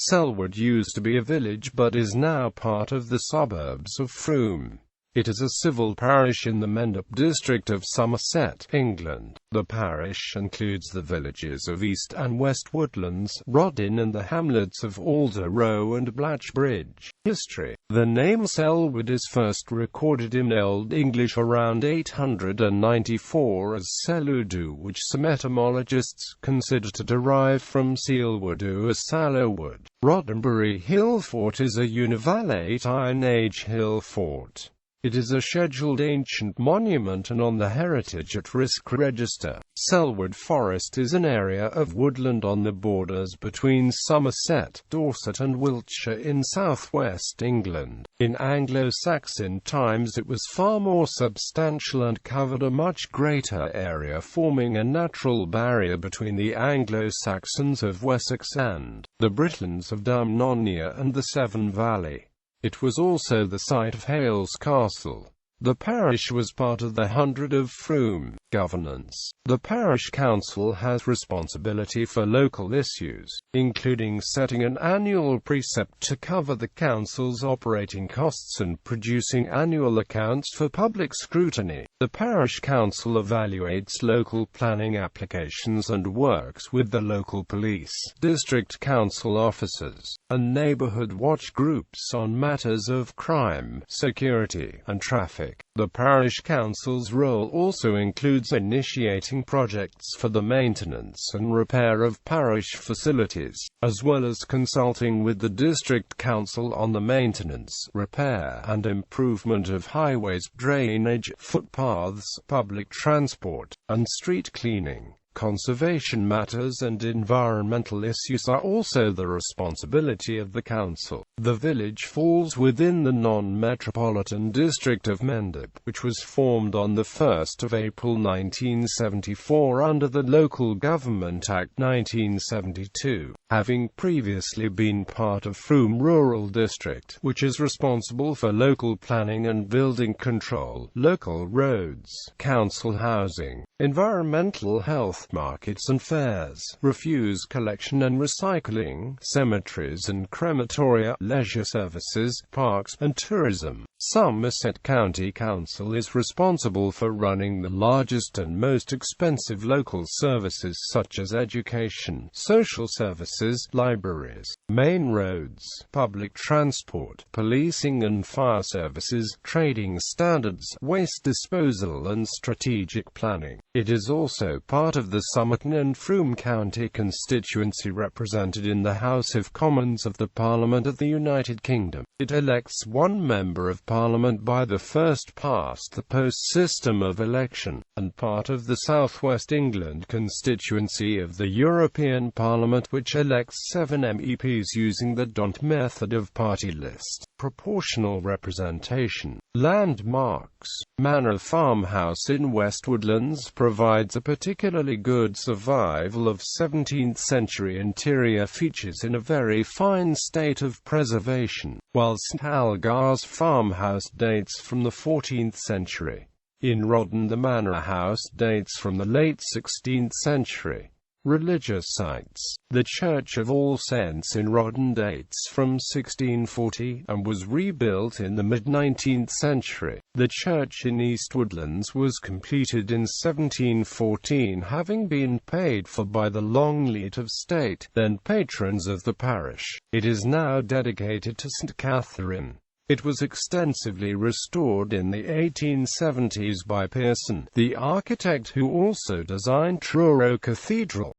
Selwood used to be a village but is now part of the suburbs of Frome. It is a civil parish in the Mendip district of Somerset, England. The parish includes the villages of East and West Woodlands, Rodden and the hamlets of Alder Row and Blatchbridge. History. The name Selwood is first recorded in Old English around 894 as Selwood, which some etymologists consider to derive from Selwood as sallow wood. Roddenbury Hill Fort is a univalate Iron Age hill fort. It is a scheduled ancient monument and on the Heritage at Risk Register. Selwood Forest is an area of woodland on the borders between Somerset, Dorset and Wiltshire in southwest England. In Anglo-Saxon times it was far more substantial and covered a much greater area, forming a natural barrier between the Anglo-Saxons of Wessex and the Britons of Dumnonia and the Severn Valley. It was also the site of Hales Castle. The parish was part of the hundred of Frome. Governance. The parish council has responsibility for local issues, including setting an annual precept to cover the council's operating costs and producing annual accounts for public scrutiny. The parish council evaluates local planning applications and works with the local police, district council officers, and neighborhood watch groups on matters of crime, security, and traffic. The parish council's role also includes initiating projects for the maintenance and repair of parish facilities, as well as consulting with the district council on the maintenance, repair, and improvement of highways, drainage, footpaths, public transport, and street cleaning. Conservation matters and environmental issues are also the responsibility of the council. The village falls within the non-metropolitan district of Mendip, which was formed on 1 April 1974 under the Local Government Act 1972, having previously been part of Frome Rural District, which is responsible for local planning and building control, local roads, council housing, environmental health, markets and fairs, refuse collection and recycling, cemeteries and crematoria, leisure services, parks, and tourism. Somerset County Council is responsible for running the largest and most expensive local services such as education, social services, libraries, main roads, public transport, policing and fire services, trading standards, waste disposal and strategic planning. It is also part of the Somerset and Frome County constituency represented in the House of Commons of the Parliament of the United Kingdom. It elects one member of Parliament by the first-past-the-post system of election, and part of the South West England constituency of the European Parliament, which elects 7 MEPs using the DONT method of party list. Proportional representation. Landmarks. Manor Farmhouse in West Woodlands provides a particularly good survival of 17th-century interior features in a very fine state of preservation, while St Algar's farmhouse dates from the 14th century. In Rodden, the manor house dates from the late 16th century. Religious sites. The Church of All Saints in Rodden dates from 1640, and was rebuilt in the mid-19th century. The church in East Woodlands was completed in 1714, having been paid for by the Longleat of State, then patrons of the parish. It is now dedicated to St Catherine. It was extensively restored in the 1870s by Pearson, the architect who also designed Truro Cathedral.